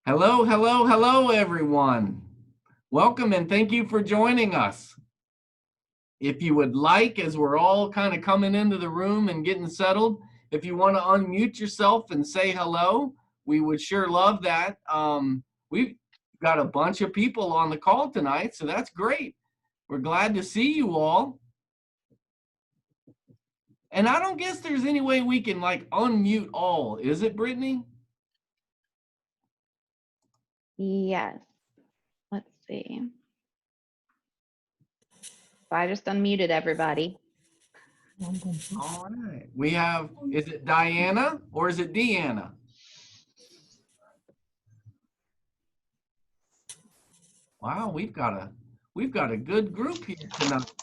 Hello, hello, hello, everyone. Welcome and thank you for joining us. If you would like, as we're all kind of coming into the room and getting settled, if you want to unmute yourself and say hello, we would sure love that. We've got a bunch of people on the call tonight, so that's great. We're glad to see you all. And I don't guess there's any way we can like unmute all, is it, Brittany? Yes. Let's see. So I just unmuted everybody. All right. We have, is it Diana or is it Deanna? Wow, we've got a good group here tonight.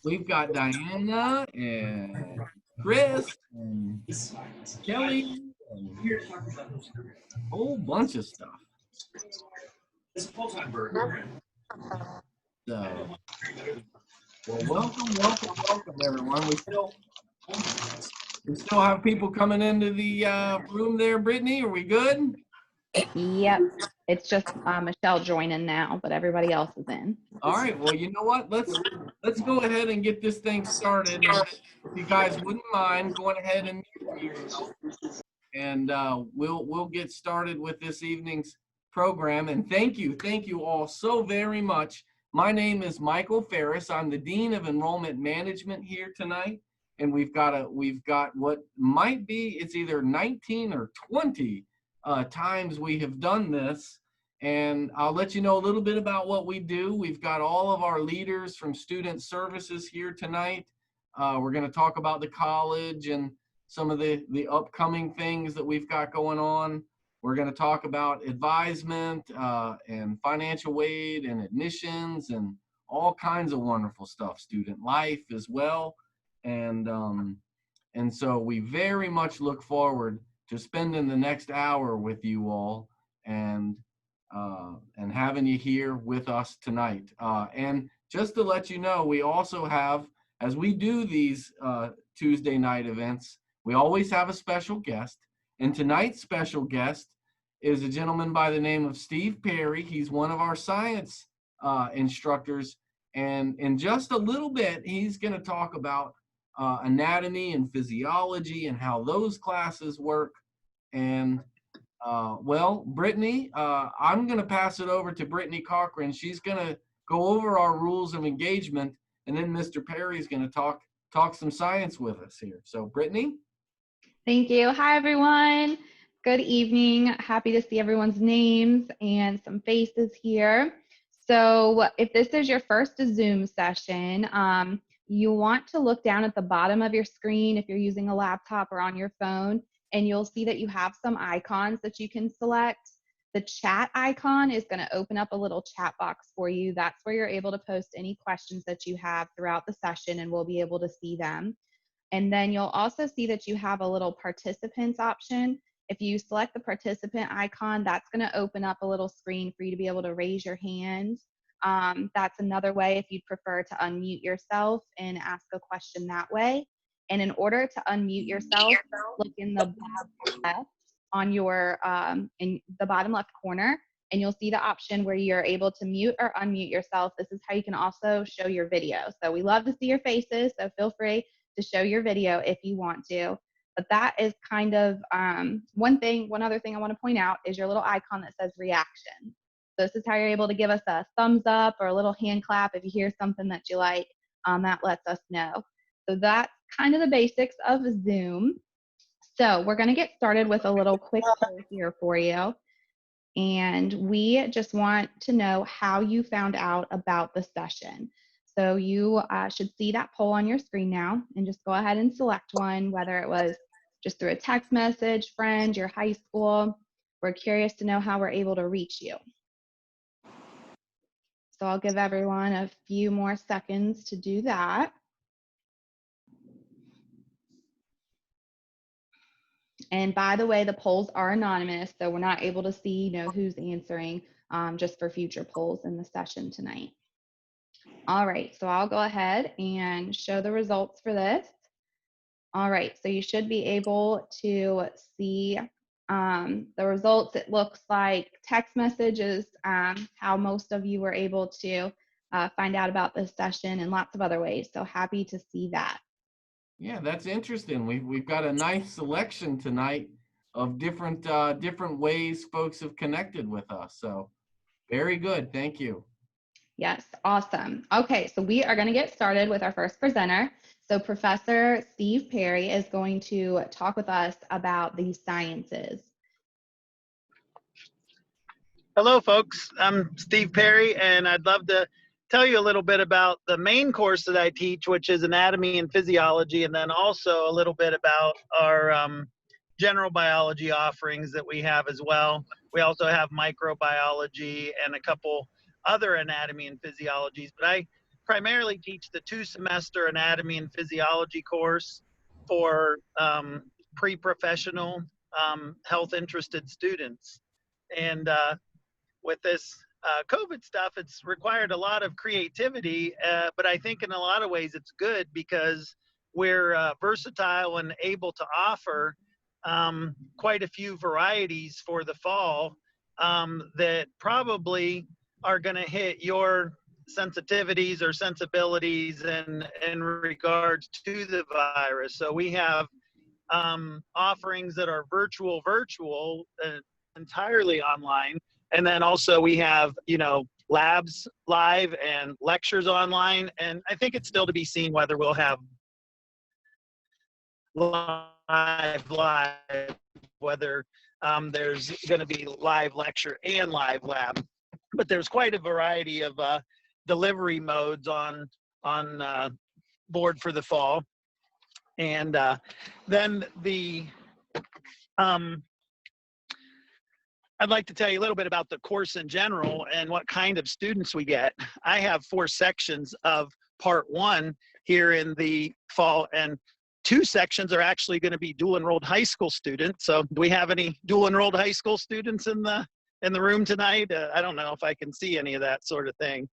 We've got Diana and Chris and Kelly and a whole bunch of stuff. So, well, welcome, everyone. We still have people coming into the room there, Brittany. Are we good? Yep. It's just Michelle joining now, but everybody else is in. All right. Well, you know what? Let's go ahead and get this thing started. And if you guys wouldn't mind going ahead and mute yourself, and we'll get started with this evening's program. And thank you all so very much. My name is Michael Ferris. I'm the Dean of Enrollment Management here tonight, and we've got what might be, it's either 19 or 20 times we have done this. And I'll let you know a little bit about what we do. We've got all of our leaders from Student Services here tonight. We're going to talk about the college and some of the upcoming things that we've got going on. We're going to talk about advisement and financial aid and admissions and all kinds of wonderful stuff, student life as well. And so we very much look forward to spending the next hour with you all and having you here with us tonight. And just to let you know, we also have, as we do these Tuesday night events, we always have a special guest. And tonight's special guest is a gentleman by the name of Steve Perry. He's one of our science instructors. And in just a little bit, he's going to talk about anatomy and physiology and how those classes work. And well, Brittany, I'm going to pass it over to Brittany Cochran. She's going to go over our rules of engagement, and then Mr. Perry is going to talk some science with us here. So, Brittany? Thank you. Hi, everyone. Good evening. Happy to see everyone's names and some faces here. So if this is your first Zoom session, you want to look down at the bottom of your screen if you're using a laptop or on your phone, and you'll see that you have some icons that you can select. The chat icon is going to open up a little chat box for you. That's where you're able to post any questions that you have throughout the session, and we'll be able to see them. And then you'll also see that you have a little participants option. If you select the participant icon, that's going to open up a little screen for you to be able to raise your hand. That's another way if you'd prefer to unmute yourself and ask a question that way. And in order to unmute yourself, look in the bottom left on your in the bottom left corner, and you'll see the option where you're able to mute or unmute yourself. This is how you can also show your video. So we love to see your faces, so feel free to show your video if you want to. But that is kind of one other thing I want to point out is your little icon that says reaction. So this is how you're able to give us a thumbs up or a little hand clap if you hear something that you like. That lets us know. So that's kind of the basics of Zoom. So we're going to get started with a little quick poll here for you. And we just want to know how you found out about the session. So you should see that poll on your screen now, and just go ahead and select one, whether it was just through a text message, friend, your high school. We're curious to know how we're able to reach you. So I'll give everyone a few more seconds to do that. And by the way, the polls are anonymous, so we're not able to see, who's answering, just for future polls in the session tonight. All right, so I'll go ahead and show the results for this. All right, so you should be able to see the results. It looks like text messages, how most of you were able to find out about this session, and lots of other ways. So happy to see that. Yeah, that's interesting. We've got a nice selection tonight of different different ways folks have connected with us. So very good. Thank you. Yes, awesome. Okay, so we are going to get started with our first presenter. So Professor Steve Perry is going to talk with us about the sciences. Hello, folks. I'm Steve Perry, and I'd love to tell you a little bit about the main course that I teach, which is anatomy and physiology, and then also a little bit about our general biology offerings that we have as well. We also have microbiology and a couple other anatomy and physiologies, but I primarily teach the 2-semester anatomy and physiology course for pre-professional health interested students. And with this COVID stuff, it's required a lot of creativity, but I think in a lot of ways it's good because we're versatile and able to offer quite a few varieties for the fall that probably are going to hit your sensitivities or sensibilities in regards to the virus. So we have offerings that are virtual, entirely online. And then also we have, labs live and lectures online. And I think it's still to be seen whether we'll have live, whether there's going to be live lecture and live lab. But there's quite a variety of delivery modes on board for the fall. And then I'd like to tell you a little bit about the course in general and what kind of students we get. I have 4 sections of part 1 here in the fall, and 2 sections are actually going to be dual enrolled high school students. So do we have any dual enrolled high school students in the room tonight? I don't know if I can see any of that sort of thing.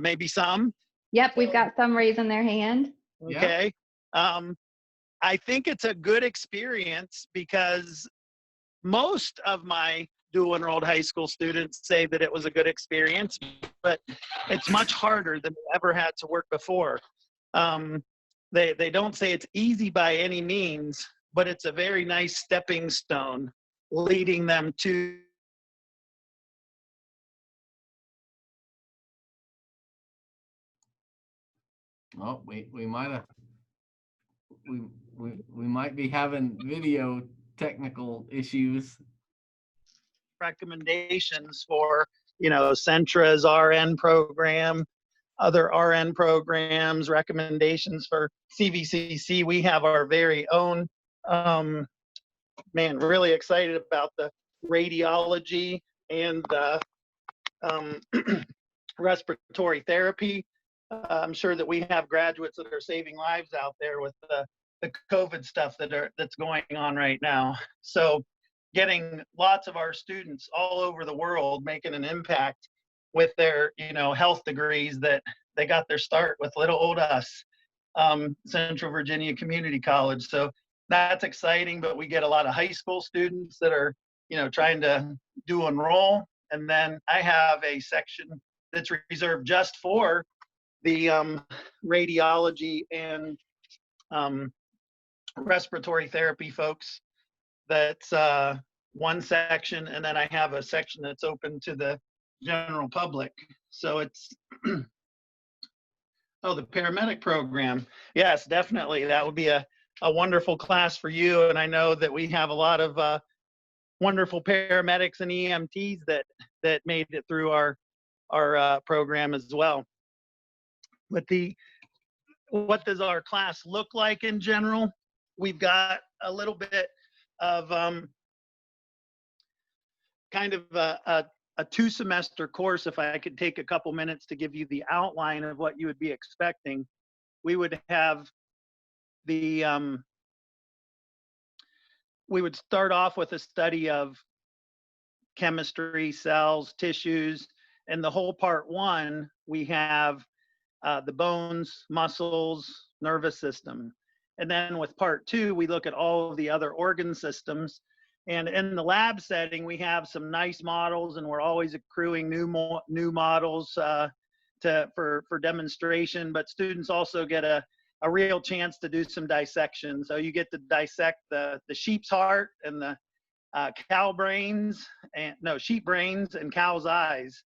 Maybe some. Yep, we've got some raising their hand. Okay. I think it's a good experience because most of my dual enrolled high school students say that it was a good experience, but it's much harder than we ever had to work before. They don't say it's easy by any means, but it's a very nice stepping stone leading them to Oh, we might have we might be having video technical issues. recommendations for, Centra's RN program, other RN programs, recommendations for CVCC. We have our very own, really excited about the radiology and the respiratory therapy. I'm sure that we have graduates that are saving lives out there with the COVID stuff that's going on right now. So getting lots of our students all over the world making an impact with their, health degrees that they got their start with little old us, Central Virginia Community College. So that's exciting, but we get a lot of high school students that are, trying to dual enroll. And then I have a section that's reserved just for the radiology and respiratory therapy folks. That's one section, and then I have a section that's open to the general public. So it's the paramedic program. Yes, definitely. That would be a wonderful class for you. And I know that we have a lot of wonderful paramedics and EMTs that made it through our program as well. But what does our class look like in general? We've got a little bit of kind of a 2-semester course. If I could take a couple minutes to give you the outline of what you would be expecting, we would have we would start off with a study of chemistry, cells, tissues, and the whole part 1, we have the bones, muscles, nervous system. And then with part 2, we look at all of the other organ systems. And in the lab setting, we have some nice models, and we're always accruing new models for demonstration. But students also get a real chance to do some dissection. So you get to dissect the sheep's heart and the sheep brains and cow's eyes.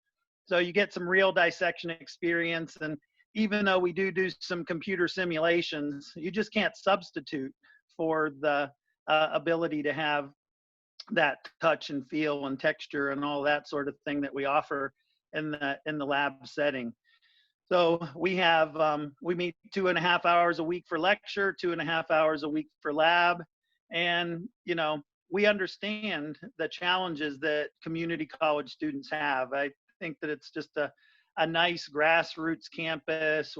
So you get some real dissection experience. And even though we do some computer simulations, you just can't substitute for the ability to have that touch and feel and texture and all that sort of thing that we offer in the lab setting. So we have we meet 2.5 hours a week for lecture, 2.5 hours a week for lab, and we understand the challenges that community college students have. I think that it's just a nice grassroots campus.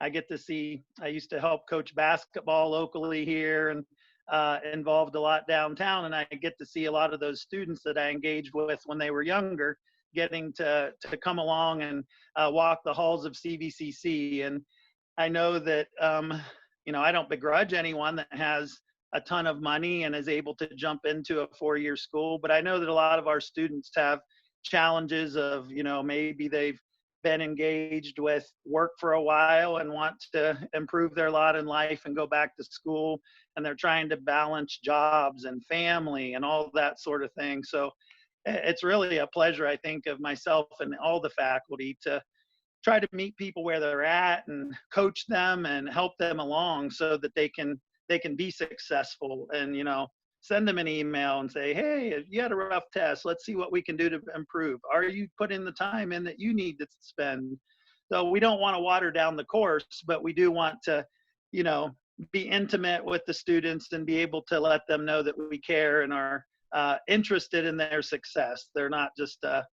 I used to help coach basketball locally here, and involved a lot downtown, and I get to see a lot of those students that I engaged with when they were younger getting to come along and walk the halls of CVCC. And I know that I don't begrudge anyone that has a ton of money and is able to jump into a 4-year school, but I know that a lot of our students have challenges of maybe they've been engaged with work for a while and want to improve their lot in life and go back to school, and they're trying to balance jobs and family and all that sort of thing. So it's really a pleasure, I think, of myself and all the faculty to try to meet people where they're at and coach them and help them along so that they can be successful. And send them an email and say, hey, you had a rough test, let's see what we can do to improve. Are you putting the time in that you need to spend? So we don't want to water down the course, but we do want to be intimate with the students and be able to let them know that we care and are interested in their success. They're not just a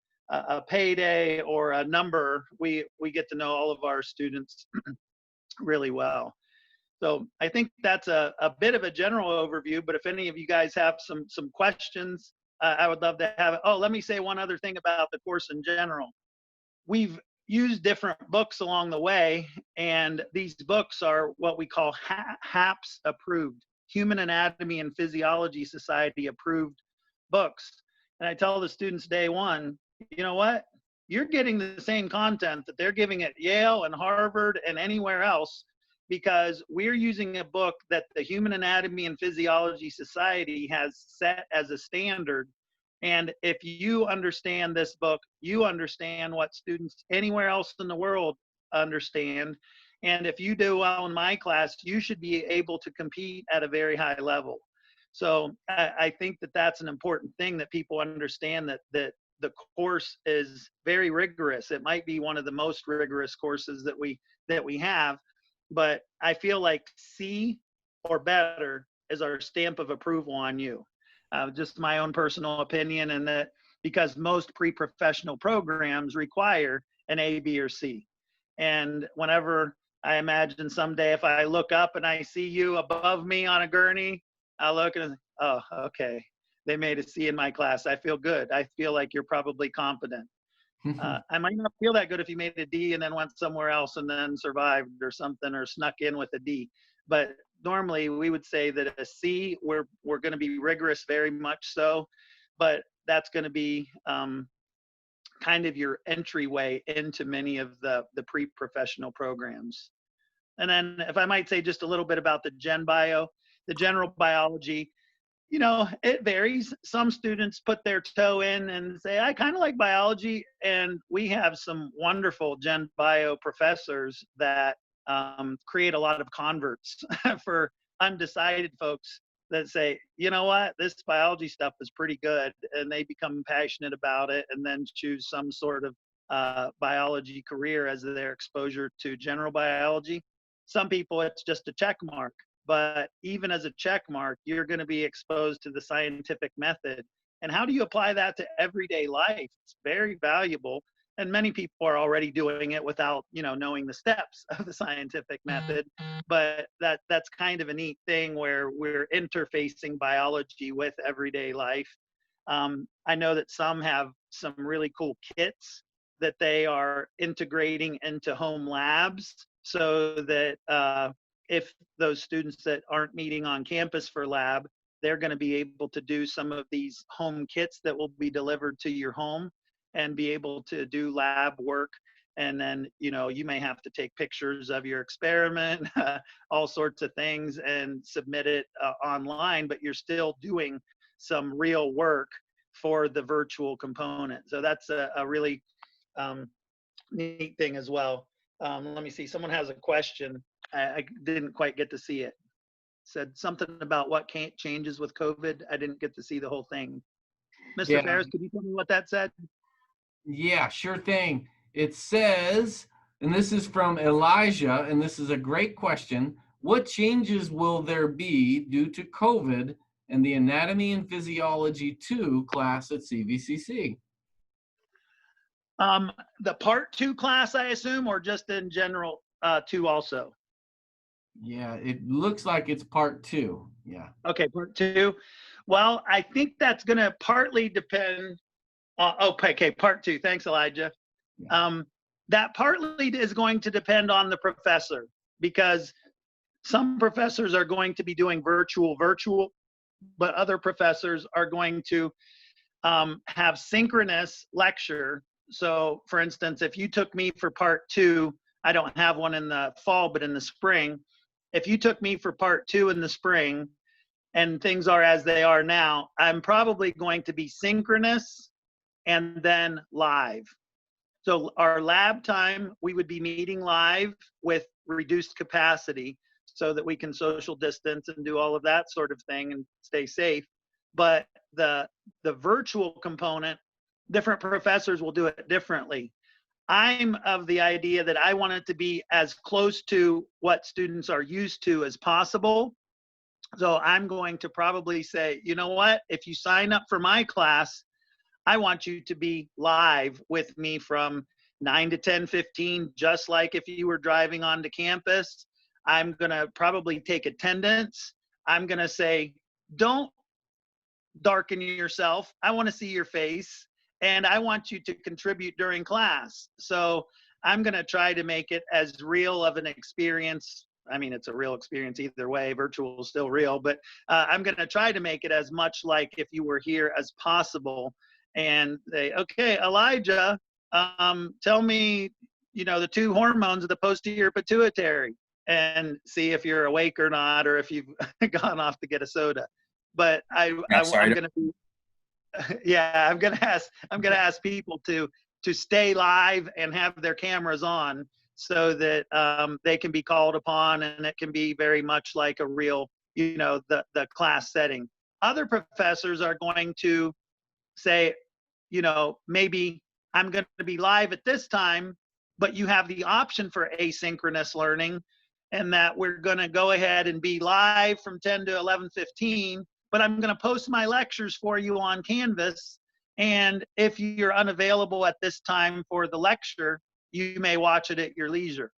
payday or a number. We get to know all of our students really well. So I think that's a bit of a general overview, but if any of you guys have some questions, I would love to have it. Oh, let me say one other thing about the course in general. We've used different books along the way, and these books are what we call HAPS approved, Human Anatomy and Physiology Society approved books. And I tell the students day one, you know what? You're getting the same content that they're giving at Yale and Harvard and anywhere else, because we're using a book that the Human Anatomy and Physiology Society has set as a standard. And if you understand this book, you understand what students anywhere else in the world understand. And if you do well in my class, you should be able to compete at a very high level. So I think that that's an important thing, that people understand that the course is very rigorous. It might be one of the most rigorous courses that we have. But I feel like C or better is our stamp of approval on you. Just my own personal opinion, and that because most pre-professional programs require an A, B, or C. And whenever I imagine someday if I look up and I see you above me on a gurney, I look and oh, okay, they made a C in my class. I feel good. I feel like you're probably competent. I might not feel that good if you made a D and then went somewhere else and then survived or something, or snuck in with a D. But normally we would say that a C, we're going to be rigorous, very much so, but that's going to be kind of your entryway into many of the pre-professional programs. And then if I might say just a little bit about the Gen Bio, the general biology, it varies. Some students put their toe in and say, I kind of like biology. And we have some wonderful Gen Bio professors that create a lot of converts for undecided folks that say, you know what, this biology stuff is pretty good. And they become passionate about it and then choose some sort of biology career as their exposure to general biology. Some people, it's just a check mark. But even as a check mark, you're going to be exposed to the scientific method. And how do you apply that to everyday life? It's very valuable. And many people are already doing it without, knowing the steps of the scientific method. But that's kind of a neat thing where we're interfacing biology with everyday life. I know that some have some really cool kits that they are integrating into home labs so that if those students that aren't meeting on campus for lab, they're going to be able to do some of these home kits that will be delivered to your home and be able to do lab work. And then, you may have to take pictures of your experiment, all sorts of things, and submit it online, but you're still doing some real work for the virtual component. So that's a really neat thing as well. Let me see, someone has a question. I didn't quite get to see it. Said something about what changes with COVID. I didn't get to see the whole thing. Mr. Yeah. Ferris, could you tell me what that said? Yeah, sure thing. It says, and this is from Elijah, and this is a great question. What changes will there be due to COVID and the Anatomy and Physiology 2 class at CVCC? The part 2 class, I assume, or just in general 2 also? Yeah, it looks like it's part 2. Yeah. Okay, part 2. Well, I think that's going to partly depend. Okay, part 2. Thanks, Elijah. Yeah. That partly is going to depend on the professor, because some professors are going to be doing virtual, but other professors are going to have synchronous lecture. So for instance, if you took me for part 2, I don't have one in the fall, but in the spring, if you took me for part 2 in the spring and things are as they are now, I'm probably going to be synchronous and then live. So our lab time, we would be meeting live with reduced capacity so that we can social distance and do all of that sort of thing and stay safe. But the virtual component, different professors will do it differently. I'm of the idea that I want it to be as close to what students are used to as possible. So I'm going to probably say, you know what, if you sign up for my class, I want you to be live with me from 9 to 10:15, just like if you were driving onto campus. I'm going to probably take attendance. I'm going to say, don't darken yourself. I want to see your face, and I want you to contribute during class. So I'm going to try to make it as real of an experience. I mean, it's a real experience either way. Virtual is still real, but I'm going to try to make it as much like if you were here as possible. And say, okay, Elijah, tell me, the 2 hormones of the posterior pituitary, and see if you're awake or not, or if you've gone off to get a soda. But I'm going to be, yeah, I'm going to ask people to stay live and have their cameras on so that they can be called upon, and it can be very much like a real, the class setting. Other professors are going to say, maybe I'm going to be live at this time, but you have the option for asynchronous learning, and that we're going to go ahead and be live from 10 to 11:15, but I'm going to post my lectures for you on Canvas. And if you're unavailable at this time for the lecture, you may watch it at your leisure.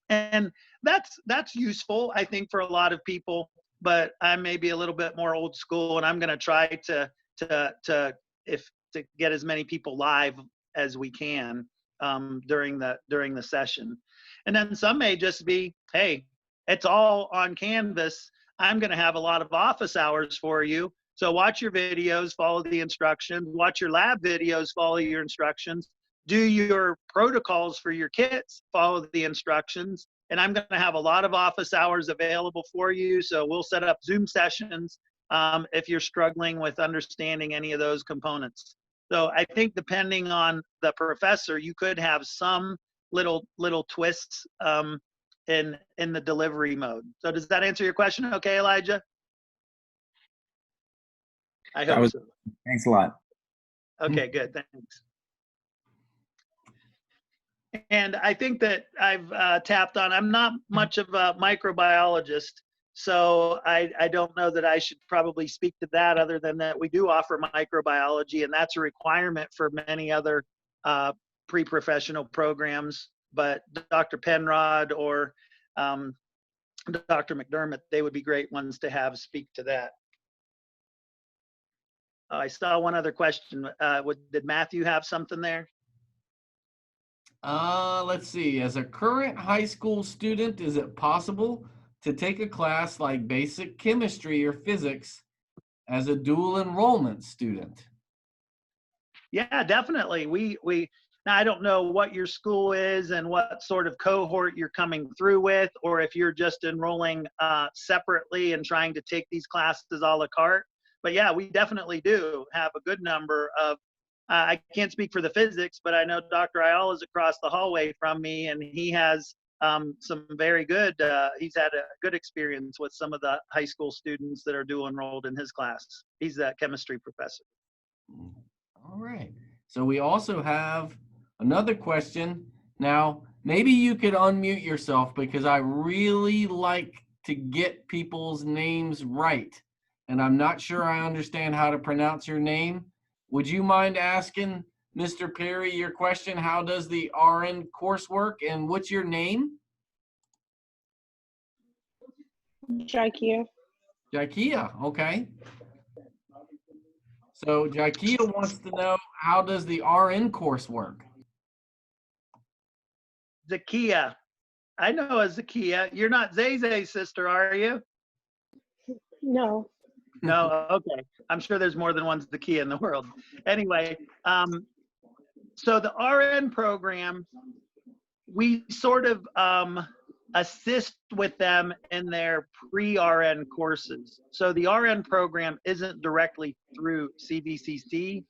And that's useful, I think, for a lot of people, but I may be a little bit more old school, and I'm going to try to get as many people live as we can during the session. And then some may just be, hey, it's all on Canvas. I'm going to have a lot of office hours for you. So watch your videos, follow the instructions, watch your lab videos, follow your instructions, do your protocols for your kits, follow the instructions. And I'm going to have a lot of office hours available for you. So we'll set up Zoom sessions if you're struggling with understanding any of those components. So I think depending on the professor, you could have some little twists in the delivery mode. So does that answer your question okay, Elijah? I hope so. Thanks a lot. Okay, good, thanks. And I think that I've tapped on, I'm not much of a microbiologist, so I don't know that I should probably speak to that, other than that we do offer microbiology, and that's a requirement for many other pre-professional programs. But Dr. Penrod or Dr. McDermott, they would be great ones to have speak to that. I saw one other question. Did Matthew have something there? Let's see. As a current high school student, is it possible to take a class like basic chemistry or physics as a dual enrollment student? Yeah, definitely. Now I don't know what your school is and what sort of cohort you're coming through with, or if you're just enrolling separately and trying to take these classes a la carte. But yeah, we definitely do have a good number of, I can't speak for the physics, but I know Dr. Ayala is across the hallway from me, and he has some very good, he's had a good experience with some of the high school students that are dual enrolled in his class. He's a chemistry professor. All right. So we also have another question. Now, maybe you could unmute yourself because I really like to get people's names right. And I'm not sure I understand how to pronounce your name. Would you mind asking Mr. Perry your question? How does the RN course work and what's your name? Jakia. Jakia, okay. So Jakia wants to know, how does the RN course work? Zakia. I know a Zakia. You're not Zay's sister, are you? No. No, okay. I'm sure there's more than one Zakia in the world. Anyway, so the RN program, we sort of assist with them in their pre-RN courses. So the RN program isn't directly through CVCC,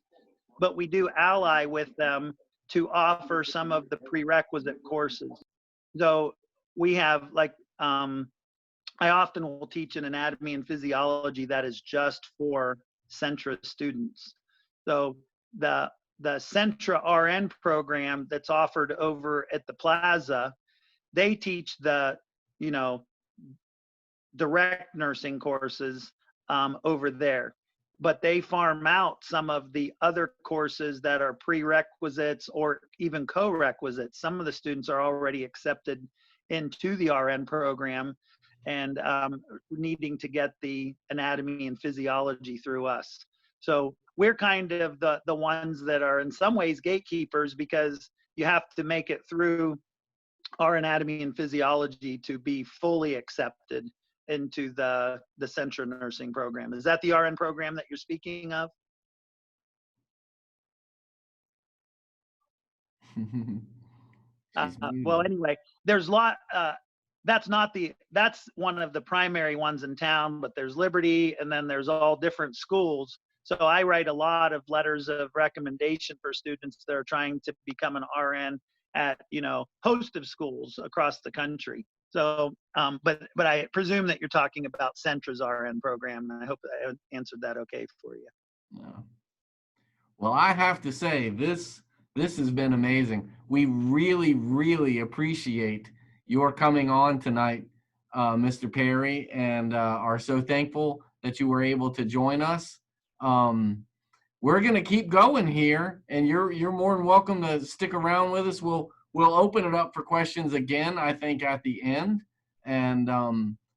but we do ally with them to offer some of the prerequisite courses. So we have like, I often will teach an anatomy and physiology that is just for Centra students. So the Centra RN program that's offered over at the Plaza, they teach the, you know, direct nursing courses over there, but they farm out some of the other courses that are prerequisites or even co-requisites. Some of the students are already accepted into the RN program and needing to get the anatomy and physiology through us. So we're kind of the ones that are in some ways gatekeepers, because you have to make it through our anatomy and physiology to be fully accepted into the Centra nursing program. Is that the RN program that you're speaking of? Well, anyway, there's a lot, that's one of the primary ones in town, but there's Liberty, and then there's all different schools. So I write a lot of letters of recommendation for students that are trying to become an RN at, you know, host of schools across the country. So, but I presume that you're talking about Centra's RN program, and I hope I answered that okay for you. Yeah. Well, I have to say, this has been amazing. We really, really appreciate your coming on tonight, Mr. Perry, and are so thankful that you were able to join us. We're going to keep going here, and you're more than welcome to stick around with us. We'll open it up for questions again, I think, at the end. And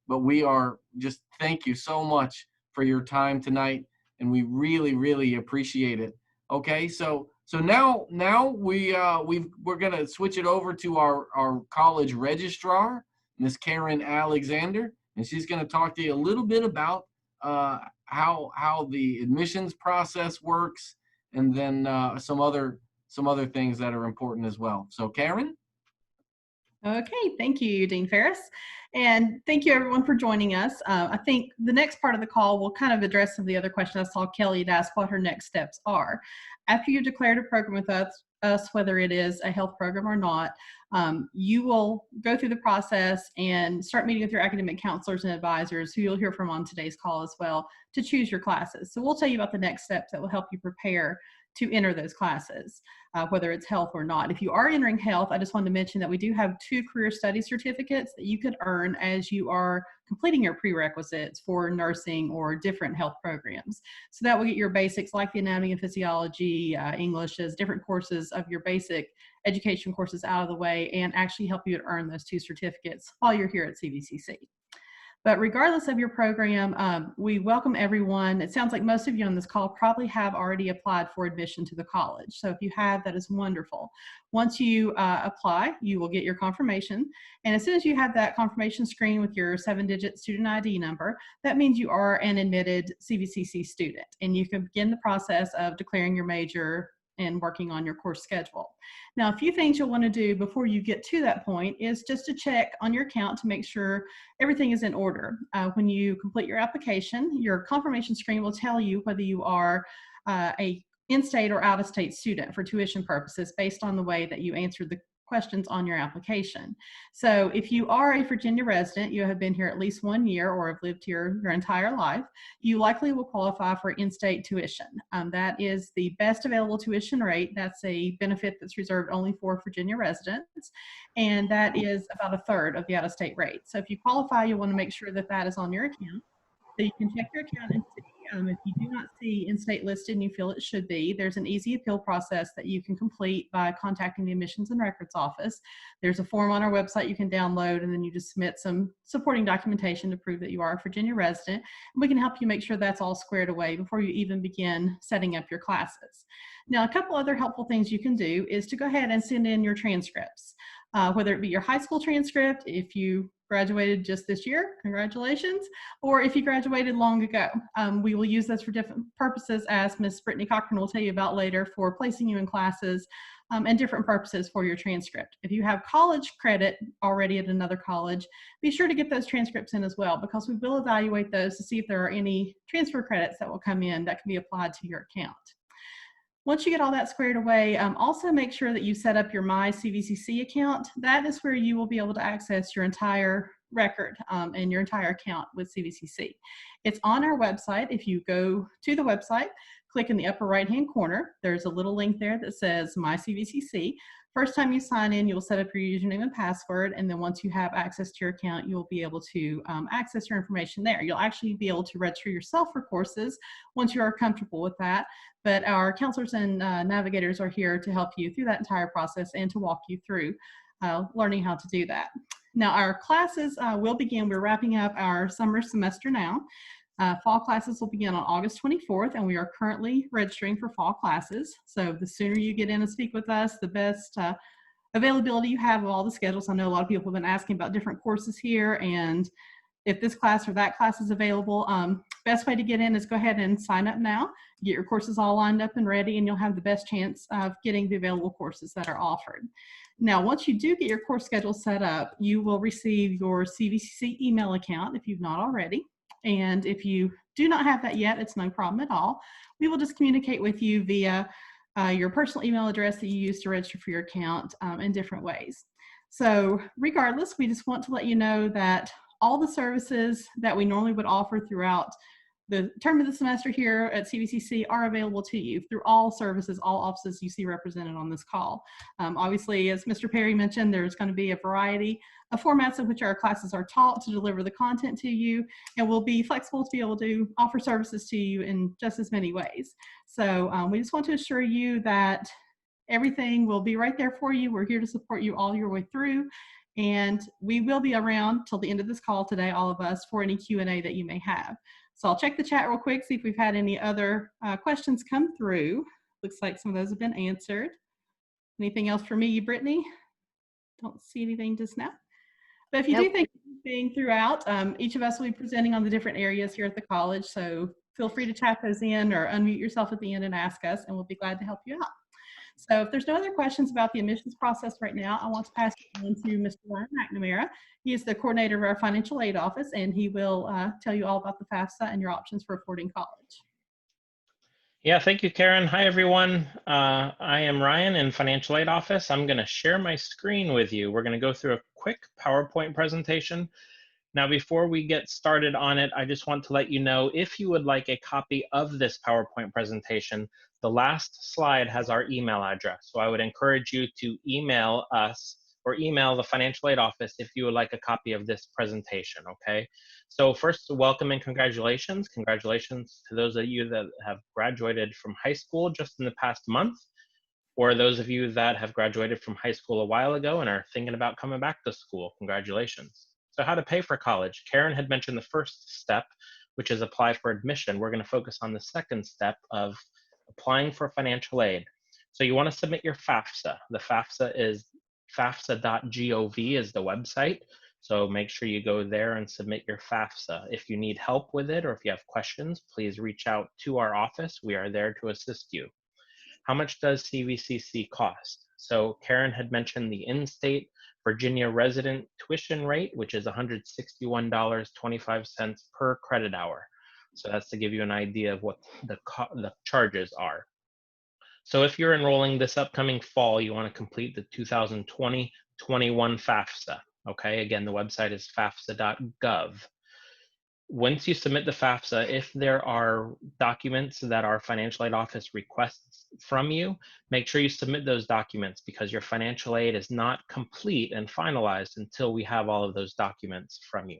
but we are just, thank you so much for your time tonight, and we really, really appreciate it. Okay, so now we're going to switch it over to our college registrar, Miss Karen Alexander, and she's going to talk to you a little bit about how the admissions process works, and then some other things that are important as well. So Karen? Okay, thank you, Dean Ferris. And thank you everyone for joining us. I think the next part of the call will kind of address some of the other questions. I saw Kelly had asked what her next steps are. After you've declared a program with us, whether it is a health program or not, you will go through the process and start meeting with your academic counselors and advisors, who you'll hear from on today's call as well, to choose your classes. So we'll tell you about the next steps that will help you prepare to enter those classes, whether it's health or not. If you are entering health, I just wanted to mention that we do have 2 career study certificates that you could earn as you are completing your prerequisites for nursing or different health programs. So that will get your basics like the anatomy and physiology, English, as different courses of your basic education courses out of the way, and actually help you to earn those 2 certificates while you're here at CVCC. But regardless of your program, we welcome everyone. It sounds like most of you on this call probably have already applied for admission to the college. So if you have, that is wonderful. Once you apply, you will get your confirmation. And as soon as you have that confirmation screen with your 7-digit student ID number, that means you are an admitted CVCC student. And you can begin the process of declaring your major and working on your course schedule. Now, a few things you'll want to do before you get to that point is just to check on your account to make sure everything is in order. When you complete your application, your confirmation screen will tell you whether you are a in-state or out-of-state student for tuition purposes based on the way that you answered the questions on your application. So if you are a Virginia resident, you have been here at least 1 year or have lived here your entire life, you likely will qualify for in-state tuition. That is the best available tuition rate. That's a benefit that's reserved only for Virginia residents, and that is about 1/3 of the out-of-state rate. So if you qualify, you'll want to make sure that that is on your account. So you can check your account and see if you do not see in-state listed and you feel it should be, there's an easy appeal process that you can complete by contacting the Admissions and Records Office. There's a form on our website you can download, and then you just submit some supporting documentation to prove that you are a Virginia resident. And we can help you make sure that's all squared away before you even begin setting up your classes. Now, a couple other helpful things you can do is to go ahead and send in your transcripts, whether it be your high school transcript, if you graduated just this year, congratulations, or if you graduated long ago. We will use those for different purposes, as Ms. Brittany Cochran will tell you about later, for placing you in classes and different purposes for your transcript. If you have college credit already at another college, be sure to get those transcripts in as well, because we will evaluate those to see if there are any transfer credits that will come in that can be applied to your account. Once you get all that squared away, also make sure that you set up your My CVCC account. That is where you will be able to access your entire record and your entire account with CVCC. It's on our website. If you go to the website, click in the upper right-hand corner, there's a little link there that says My CVCC. First time you sign in, you'll set up your username and password, and then once you have access to your account, you'll be able to access your information there. You'll actually be able to register yourself for courses once you are comfortable with that, but our counselors and navigators are here to help you through that entire process and to walk you through learning how to do that. Now, our classes will begin. We're wrapping up our summer semester now. Fall classes will begin on August 24th, and we are currently registering for fall classes. So the sooner you get in and speak with us, the best availability you have of all the schedules. I know a lot of people have been asking about different courses here, and if this class or that class is available. Best way to get in is go ahead and sign up now, get your courses all lined up and ready, and you'll have the best chance of getting the available courses that are offered. Now, once you do get your course schedule set up, you will receive your CVCC email account if you've not already. And if you do not have that yet, it's no problem at all. We will just communicate with you via your personal email address that you use to register for your account in different ways. So regardless, we just want to let you know that all the services that we normally would offer throughout the term of the semester here at CVCC are available to you through all services, all offices you see represented on this call. Obviously, as Mr. Perry mentioned, there's going to be a variety of formats in which our classes are taught to deliver the content to you, and we'll be flexible to be able to offer services to you in just as many ways. So we just want to assure you that everything will be right there for you. We're here to support you all your way through, and we will be around till the end of this call today, all of us, for any Q&A that you may have. So I'll check the chat real quick, see if we've had any other questions come through. Looks like some of those have been answered. Anything else for me, Brittany? Don't see anything just now. But if you do think anything throughout, each of us will be presenting on the different areas here at the college. So feel free to chat those in or unmute yourself at the end and ask us, and we'll be glad to help you out. So if there's no other questions about the admissions process right now, I want to pass it on to Mr. Ryan McNamara. He is the coordinator of our financial aid office, and he will tell you all about the FAFSA and your options for affording college. Yeah, thank you, Karen. Hi, everyone. I am Ryan in financial aid office. I'm going to share my screen with you. We're going to go through a quick PowerPoint presentation. Now, before we get started on it, I just want to let you know, if you would like a copy of this PowerPoint presentation, the last slide has our email address. So I would encourage you to email us or email the financial aid office if you would like a copy of this presentation, okay? So first, welcome and congratulations. Congratulations to those of you that have graduated from high school just in the past month, or those of you that have graduated from high school a while ago and are thinking about coming back to school. Congratulations. So how to pay for college. Karen had mentioned the first step, which is apply for admission. We're going to focus on the second step of applying for financial aid. So you want to submit your FAFSA. The FAFSA is fafsa.gov is the website. So make sure you go there and submit your FAFSA. If you need help with it or if you have questions, please reach out to our office. We are there to assist you. How much does CVCC cost? So Karen had mentioned the in-state Virginia resident tuition rate, which is $161.25 per credit hour. So that's to give you an idea of what the charges are. So if you're enrolling this upcoming fall, you want to complete the 2020-21 FAFSA. Okay, again, the website is fafsa.gov. Once you submit the FAFSA, if there are documents that our financial aid office requests from you, make sure you submit those documents because your financial aid is not complete and finalized until we have all of those documents from you.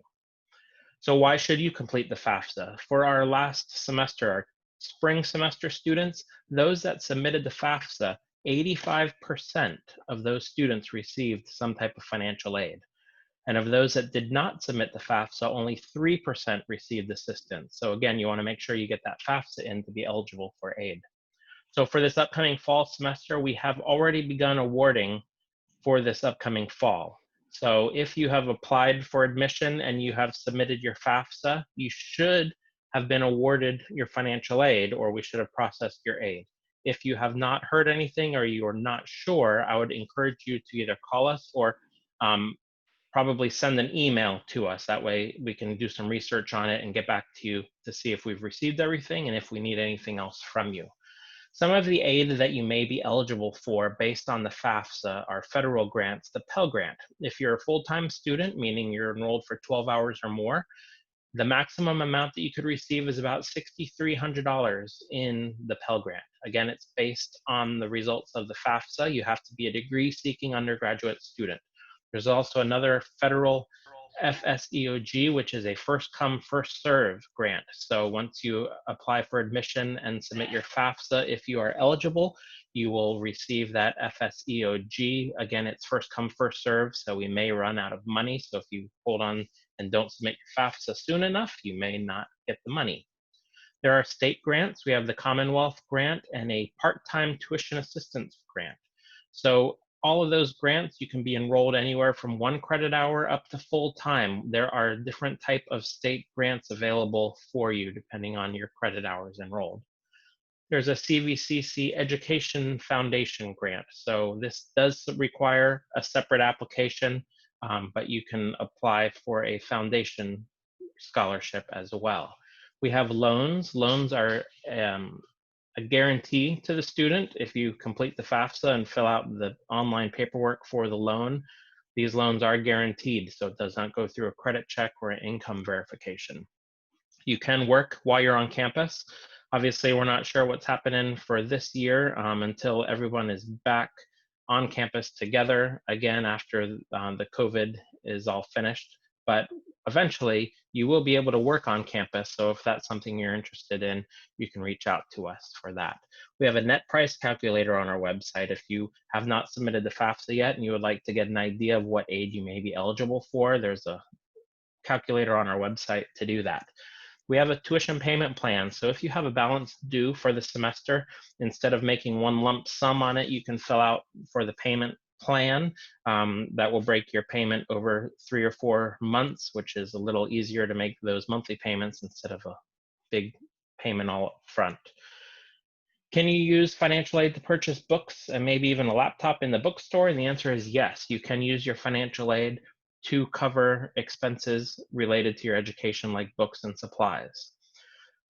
So why should you complete the FAFSA? For our last semester, our spring semester students, those that submitted the FAFSA, 85% of those students received some type of financial aid. And of those that did not submit the FAFSA, only 3% received assistance. So again, you want to make sure you get that FAFSA in to be eligible for aid. So for this upcoming fall semester, we have already begun awarding for this upcoming fall. So if you have applied for admission and you have submitted your FAFSA, you should have been awarded your financial aid, or we should have processed your aid. If you have not heard anything or you are not sure, I would encourage you to either call us or probably send an email to us. That way we can do some research on it and get back to you to see if we've received everything and if we need anything else from you. Some of the aid that you may be eligible for based on the FAFSA are federal grants, the Pell Grant. If you're a full-time student, meaning you're enrolled for 12 hours or more, the maximum amount that you could receive is about $6,300 in the Pell Grant. Again, it's based on the results of the FAFSA. You have to be a degree-seeking undergraduate student. There's also another federal FSEOG, which is a first come, first serve grant. So once you apply for admission and submit your FAFSA, if you are eligible, you will receive that FSEOG. Again, it's first come, first serve, so we may run out of money. So if you hold on and don't submit your FAFSA soon enough, you may not get the money. There are state grants. We have the Commonwealth Grant and a part-time tuition assistance grant. So all of those grants, you can be enrolled anywhere from 1 credit hour up to full time. There are different type of state grants available for you depending on your credit hours enrolled. There's a CVCC Education Foundation grant. So this does require a separate application, but you can apply for a foundation scholarship as well. We have loans. Loans are a guarantee to the student. If you complete the FAFSA and fill out the online paperwork for the loan, these loans are guaranteed, so it does not go through a credit check or an income verification. You can work while you're on campus. Obviously, we're not sure what's happening for this year until everyone is back on campus together again after the COVID is all finished. But eventually, you will be able to work on campus. So if that's something you're interested in, you can reach out to us for that. We have a net price calculator on our website. If you have not submitted the FAFSA yet and you would like to get an idea of what aid you may be eligible for, there's a calculator on our website to do that. We have a tuition payment plan. So if you have a balance due for the semester, instead of making one lump sum on it, you can fill out for the payment plan that will break your payment over 3 or 4 months, which is a little easier to make those monthly payments instead of a big payment all up front. Can you use financial aid to purchase books and maybe even a laptop in the bookstore? And the answer is yes, you can use your financial aid to cover expenses related to your education like books and supplies.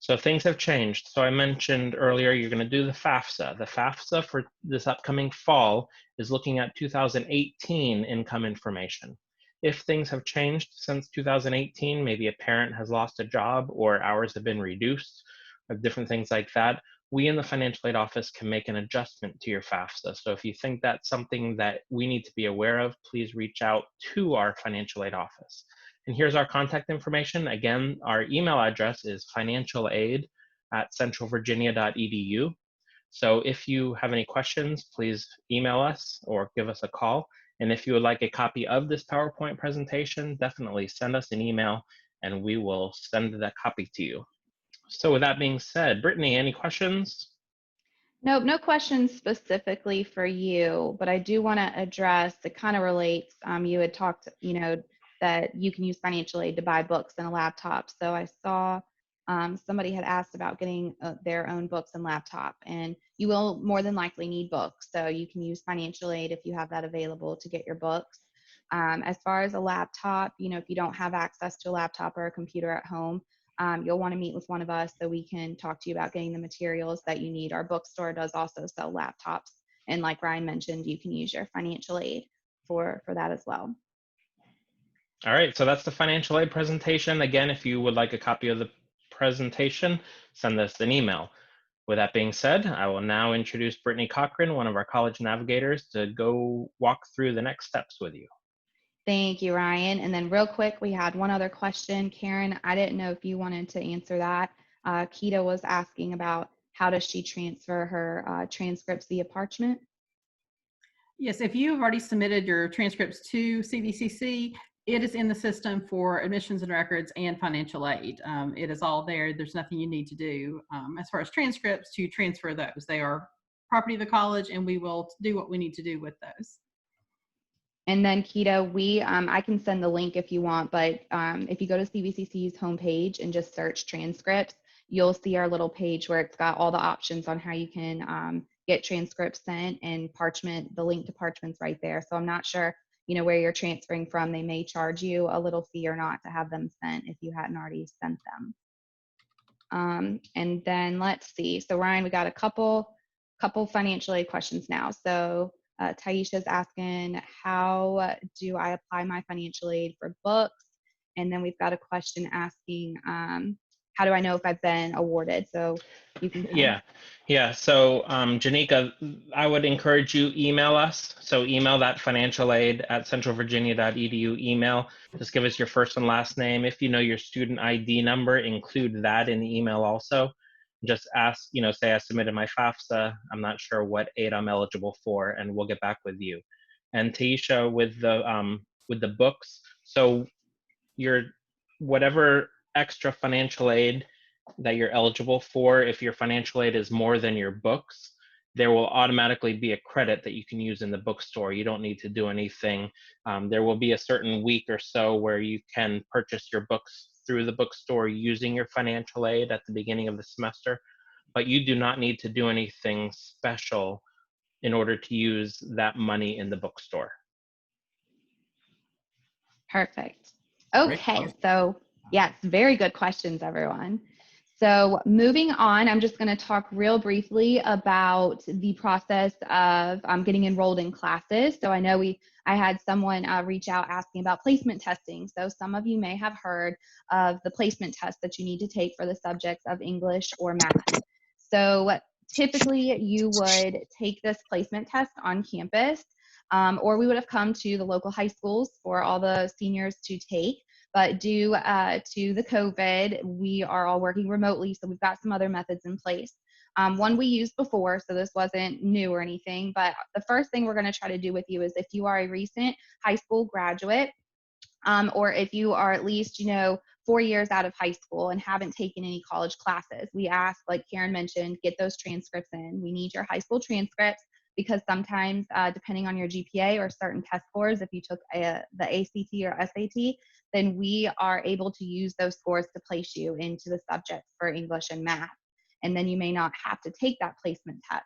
So things have changed. So I mentioned earlier, you're going to do the FAFSA. The FAFSA for this upcoming fall is looking at 2018 income information. If things have changed since 2018, maybe a parent has lost a job or hours have been reduced or different things like that, we in the financial aid office can make an adjustment to your FAFSA. So if you think that's something that we need to be aware of, please reach out to our financial aid office. And here's our contact information. Again, our email address is financialaid@centralvirginia.edu. So if you have any questions, please email us or give us a call. And if you would like a copy of this PowerPoint presentation, definitely send us an email and we will send that copy to you. So with that being said, Brittany, any questions? Nope, no questions specifically for you, but I do want to address, it kind of relates. You had talked, that you can use financial aid to buy books and a laptop. So I saw somebody had asked about getting their own books and laptop, and you will more than likely need books. So you can use financial aid if you have that available to get your books. As far as a laptop, if you don't have access to a laptop or a computer at home, you'll want to meet with one of us so we can talk to you about getting the materials that you need. Our bookstore does also sell laptops. And like Ryan mentioned, you can use your financial aid for that as well. All right, so that's the financial aid presentation. Again, if you would like a copy of the presentation, send us an email. With that being said, I will now introduce Brittany Cochran, one of our college navigators, to go walk through the next steps with you. Thank you, Ryan. And then real quick, we had one other question. Karen, I didn't know if you wanted to answer that. Keita was asking about how does she transfer her transcripts via parchment? Yes, if you've already submitted your transcripts to CVCC, it is in the system for admissions and records and financial aid. It is all there. There's nothing you need to do as far as transcripts to transfer those. They are property of the college, and we will do what we need to do with those. And then Keita, I can send the link if you want, but if you go to CVCC's homepage and just search transcripts, you'll see our little page where it's got all the options on how you can get transcripts sent, and parchment, the link to parchment's right there. So I'm not sure, where you're transferring from. They may charge you a little fee or not to have them sent if you hadn't already sent them. And then let's see. So Ryan, we got a couple financial aid questions now. So Taisha's asking, how do I apply my financial aid for books? And then we've got a question asking, how do I know if I've been awarded? So you can Yeah. So Janika, I would encourage you email us. So email that financial aid at centralvirginia.edu email. Just give us your first and last name. If you know your student ID number, include that in the email also. Just ask, say I submitted my FAFSA, I'm not sure what aid I'm eligible for, and we'll get back with you. And Taisha, with the books, so your whatever extra financial aid that you're eligible for, if your financial aid is more than your books, there will automatically be a credit that you can use in the bookstore. You don't need to do anything. There will be a certain week or so where you can purchase your books through the bookstore using your financial aid at the beginning of the semester, but you do not need to do anything special in order to use that money in the bookstore. Perfect. Okay, so yes, very good questions, everyone. So moving on, I'm just going to talk real briefly about the process of getting enrolled in classes. So I know I had someone reach out asking about placement testing. So some of you may have heard of the placement test that you need to take for the subjects of English or math. So typically you would take this placement test on campus, or we would have come to the local high schools for all the seniors to take. But due to the COVID, we are all working remotely, so we've got some other methods in place. One we used before, so this wasn't new or anything, but the first thing we're going to try to do with you is if you are a recent high school graduate, or if you are at least, 4 years out of high school and haven't taken any college classes, we ask, like Karen mentioned, get those transcripts in. We need your high school transcripts, because sometimes depending on your GPA or certain test scores, if you took the ACT or SAT, then we are able to use those scores to place you into the subjects for English and math. And then you may not have to take that placement test.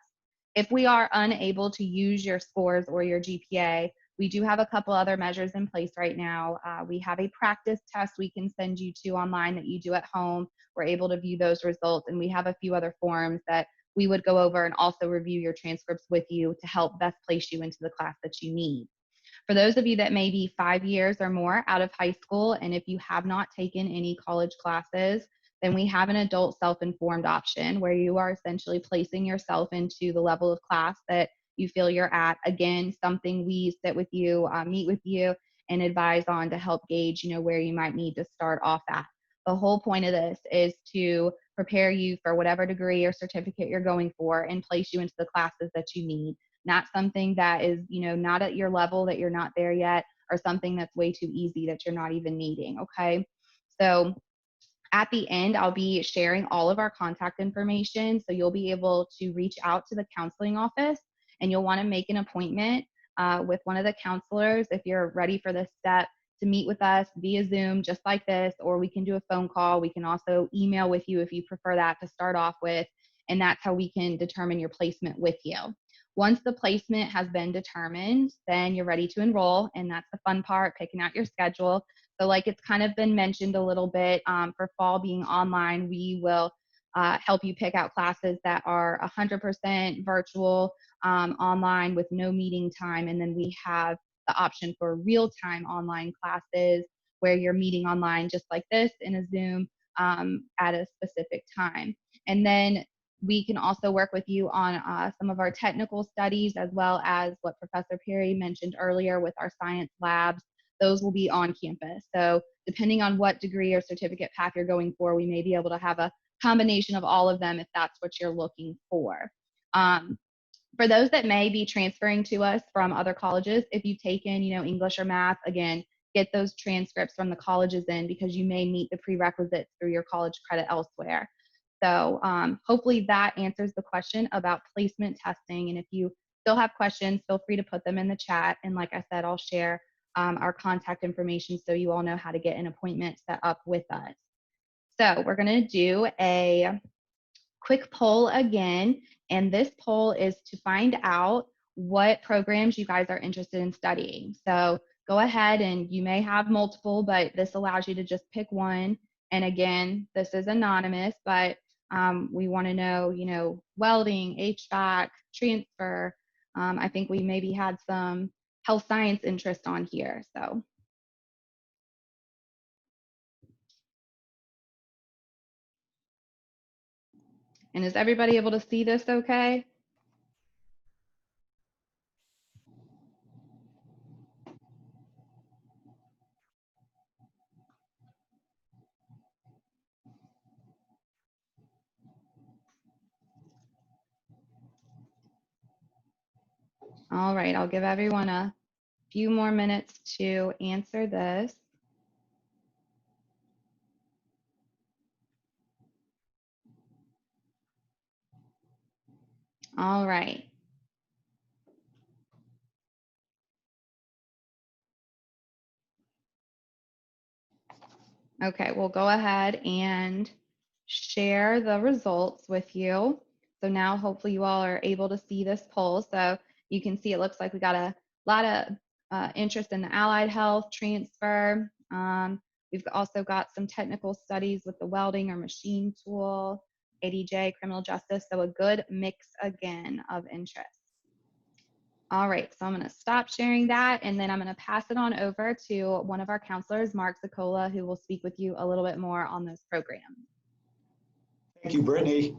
If we are unable to use your scores or your GPA, we do have a couple other measures in place right now. We have a practice test we can send you to online that you do at home. We're able to view those results, and we have a few other forms that we would go over and also review your transcripts with you to help best place you into the class that you need. For those of you that may be 5 years or more out of high school, and if you have not taken any college classes, then we have an adult self-informed option where you are essentially placing yourself into the level of class that you feel you're at. Again, something we sit with you, meet with you, and advise on to help gauge, where you might need to start off at. The whole point of this is to prepare you for whatever degree or certificate you're going for and place you into the classes that you need. not something that is, not at your level, that you're not there yet, or something that's way too easy that you're not even needing, okay? So at the end, I'll be sharing all of our contact information, so you'll be able to reach out to the counseling office, and you'll want to make an appointment with one of the counselors if you're ready for this step, to meet with us via Zoom, just like this, or we can do a phone call. We can also email with you if you prefer that to start off with, and that's how we can determine your placement with you. Once the placement has been determined, then you're ready to enroll, and that's the fun part, picking out your schedule. So like it's kind of been mentioned a little bit, for fall being online, we will help you pick out classes that are 100% virtual, online with no meeting time, and then we have the option for real-time online classes where you're meeting online just like this in a Zoom at a specific time. And then we can also work with you on some of our technical studies, as well as what Professor Perry mentioned earlier with our science labs. Those will be on campus. So depending on what degree or certificate path you're going for, we may be able to have a combination of all of them if that's what you're looking for. For those that may be transferring to us from other colleges, if you've taken, English or math, again, get those transcripts from the colleges in, because you may meet the prerequisites through your college credit elsewhere. So hopefully that answers the question about placement testing. And if you still have questions, feel free to put them in the chat. And like I said, I'll share our contact information so you all know how to get an appointment set up with us. So we're going to do a quick poll again. And this poll is to find out what programs you guys are interested in studying. So go ahead, and you may have multiple, but this allows you to just pick one. And again, this is anonymous, but we want to know, welding, HVAC, transfer. I think we maybe had some health science interest on here. So. And is everybody able to see this okay? All right, I'll give everyone a few more minutes to answer this. All right. Okay, we'll go ahead and share the results with you. So now hopefully you all are able to see this poll. So you can see it looks like we got a lot of interest in the allied health transfer. We've also got some technical studies with the welding or machine tool, ADJ, criminal justice. So a good mix again of interest. All right, so I'm going to stop sharing that, and then I'm going to pass it on over to one of our counselors, Mark Zakola, who will speak with you a little bit more on those programs. Thank you, Brittany.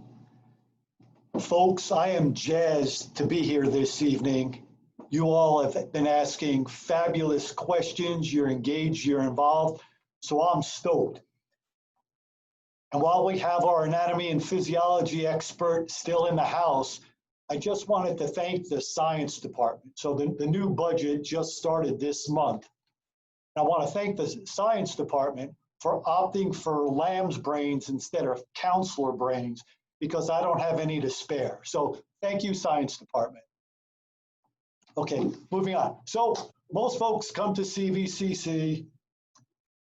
Folks, I am jazzed to be here this evening. You all have been asking fabulous questions. You're engaged, you're involved, so I'm stoked. And while we have our anatomy and physiology expert still in the house, I just wanted to thank the science department. So the new budget just started this month. And I want to thank the science department for opting for lamb's brains instead of counselor brains, because I don't have any to spare. So thank you, science department. Okay, moving on. So most folks come to CVCC,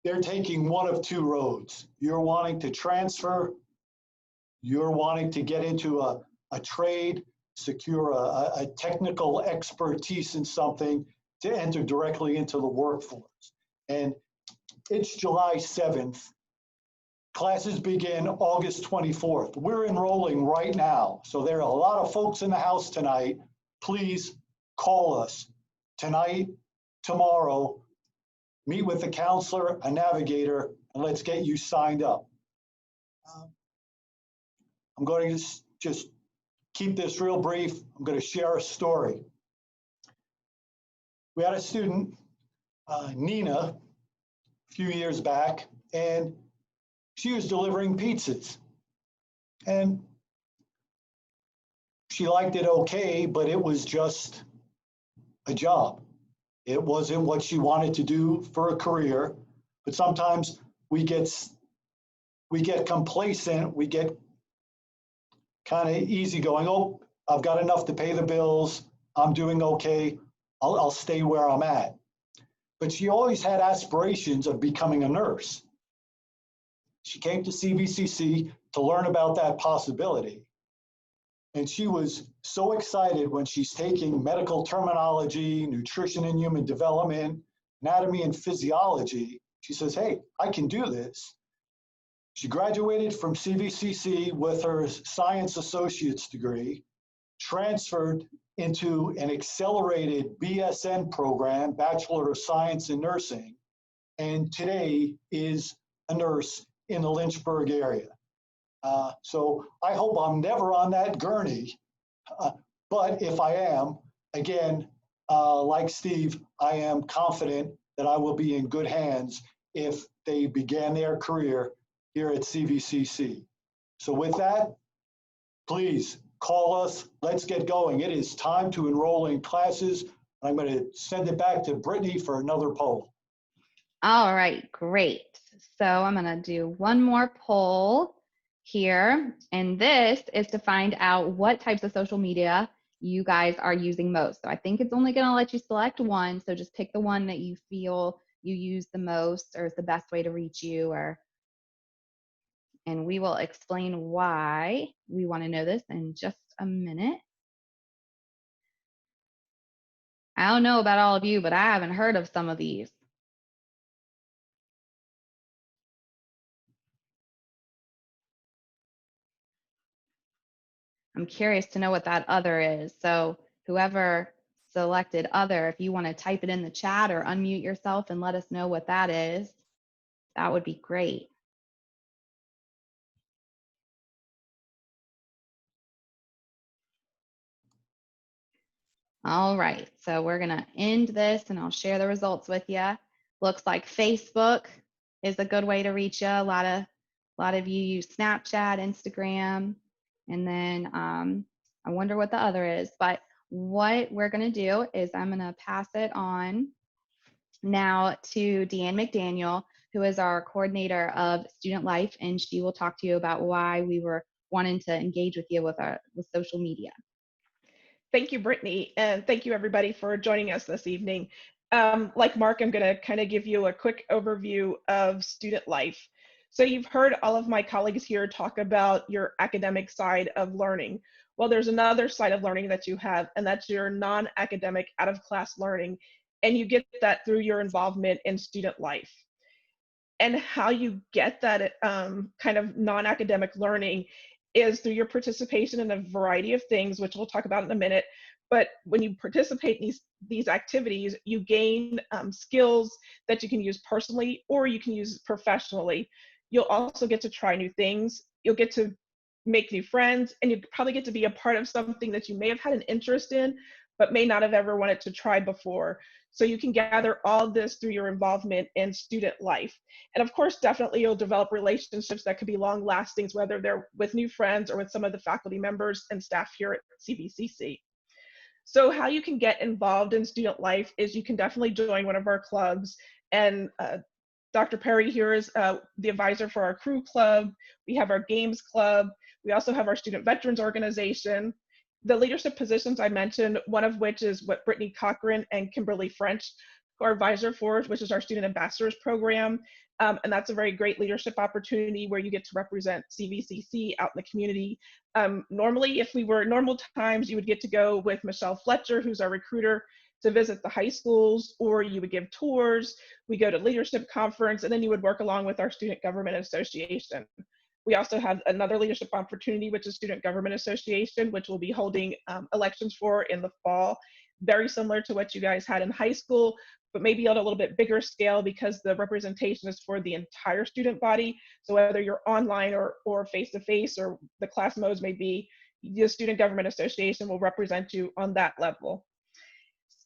they're taking one of two roads. You're wanting to transfer, you're wanting to get into a trade, secure a technical expertise in something to enter directly into the workforce. And it's July 7th. Classes begin August 24th. We're enrolling right now. So there are a lot of folks in the house tonight. Please call us tonight, tomorrow, meet with a counselor, a navigator, and let's get you signed up. I'm going to just keep this real brief. I'm going to share a story. We had a student, Nina, a few years back, and she was delivering pizzas. And she liked it okay, but it was just a job. It wasn't what she wanted to do for a career. But sometimes we get complacent, we get kind of easygoing. Oh, I've got enough to pay the bills. I'm doing okay. I'll stay where I'm at. But she always had aspirations of becoming a nurse. She came to CVCC to learn about that possibility. And she was so excited when she's taking medical terminology, nutrition and human development, anatomy and physiology. She says, hey, I can do this. She graduated from CVCC with her science associate's degree, transferred into an accelerated BSN program, Bachelor of Science in Nursing, and today is a nurse in the Lynchburg area. So I hope I'm never on that gurney, but if I am, again, like Steve, I am confident that I will be in good hands if they began their career here at CVCC. So with that, please call us. Let's get going. It is time to enroll in classes. I'm going to send it back to Brittany for another poll. All right, great. So I'm going to do one more poll here, and this is to find out what types of social media you guys are using most. So I think it's only going to let you select one, so just pick the one that you feel you use the most or is the best way to reach you, and we will explain why we want to know this in just a minute. I don't know about all of you, but I haven't heard of some of these. I'm curious to know what that other is. So whoever selected other, if you want to type it in the chat or unmute yourself and let us know what that is, that would be great. All right, so we're gonna end this and I'll share the results with you. Looks like Facebook is a good way to reach you. A lot of you use Snapchat, Instagram, and then I wonder what the other is. But what we're gonna do is I'm gonna pass it on now to Deanne McDaniel, who is our coordinator of student life, and she will talk to you about why we were wanting to engage with you with social media. Thank you, Brittany, and thank you everybody for joining us this evening. Like Mark, I'm going to kind of give you a quick overview of student life. So you've heard all of my colleagues here talk about your academic side of learning. Well, there's another side of learning that you have, and that's your non-academic out-of-class learning, and you get that through your involvement in student life. And how you get that kind of non-academic learning is through your participation in a variety of things, which we'll talk about in a minute. But when you participate in these activities, you gain skills that you can use personally or you can use professionally. You'll also get to try new things. You'll get to make new friends, and you probably get to be a part of something that you may have had an interest in, but may not have ever wanted to try before. So you can gather all this through your involvement in student life. And of course, definitely you'll develop relationships that could be long lasting, whether they're with new friends or with some of the faculty members and staff here at CVCC. So how you can get involved in student life is you can definitely join one of our clubs. And Dr. Perry here is the advisor for our crew club. We have our games club. We also have our student veterans organization. The leadership positions I mentioned, one of which is what Brittany Cochran and Kimberly French are advisor for, which is our student ambassadors program. And that's a very great leadership opportunity where you get to represent CVCC out in the community. Normally, if we were normal times, you would get to go with Michelle Fletcher, who's our recruiter, to visit the high schools, or you would give tours. We go to leadership conference, and then you would work along with our Student Government Association. We also have another leadership opportunity, which is Student Government Association, which we'll be holding elections for in the fall. Very similar to what you guys had in high school, but maybe on a little bit bigger scale because the representation is for the entire student body. So whether you're online or face-to-face or the class modes may be, the Student Government Association will represent you on that level.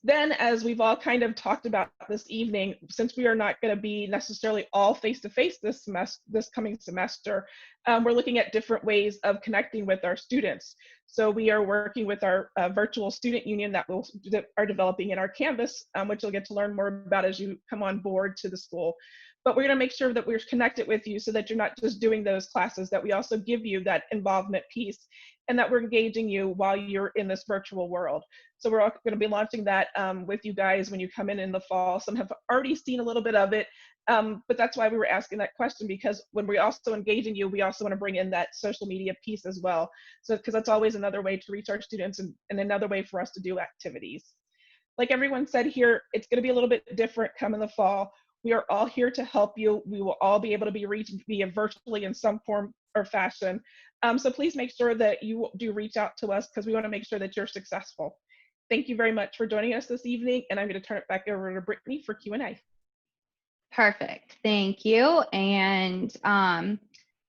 Then, as we've all kind of talked about this evening, since we are not going to be necessarily all face-to-face this coming semester, we're looking at different ways of connecting with our students. So we are working with our virtual student union that are developing in our Canvas, which you'll get to learn more about as you come on board to the school. But we're going to make sure that we're connected with you so that you're not just doing those classes, that we also give you that involvement piece and that we're engaging you while you're in this virtual world. So we're all going to be launching that with you guys when you come in the fall. Some have already seen a little bit of it, but that's why we were asking that question, because when we're also engaging you, we also want to bring in that social media piece as well. So because that's always another way to reach our students and another way for us to do activities. Like everyone said here, it's going to be a little bit different come in the fall. We are all here to help you. We will all be able to be reached via virtually in some form or fashion. So please make sure that you do reach out to us because we want to make sure that you're successful. Thank you very much for joining us this evening, and I'm going to turn it back over to Brittany for Q&A. Perfect. Thank you. And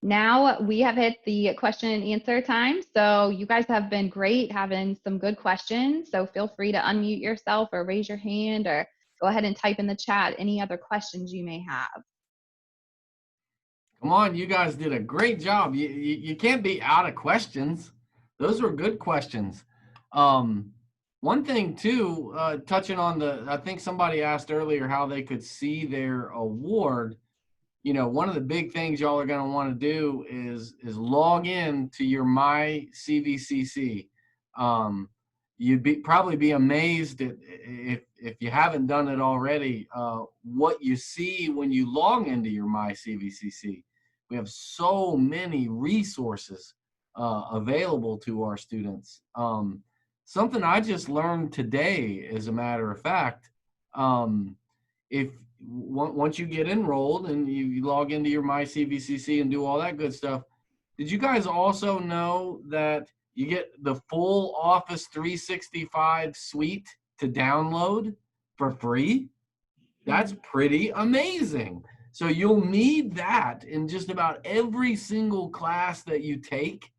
now we have hit the question and answer time. So you guys have been great having some good questions. So feel free to unmute yourself or raise your hand or go ahead and type in the chat any other questions you may have. Come on, you guys did a great job. You can't be out of questions. Those were good questions. One thing too, touching on I think somebody asked earlier how they could see their award. You know, one of the big things y'all are going to want to do is log in to your My CVCC. You'd probably be amazed if you haven't done it already, what you see when you log into your My CVCC. We have so many resources available to our students. Something I just learned today, as a matter of fact, once you get enrolled and you log into your My CVCC and do all that good stuff, did you guys also know that you get the full Office 365 suite to download for free? That's pretty amazing. So you'll need that in just about every single class that you take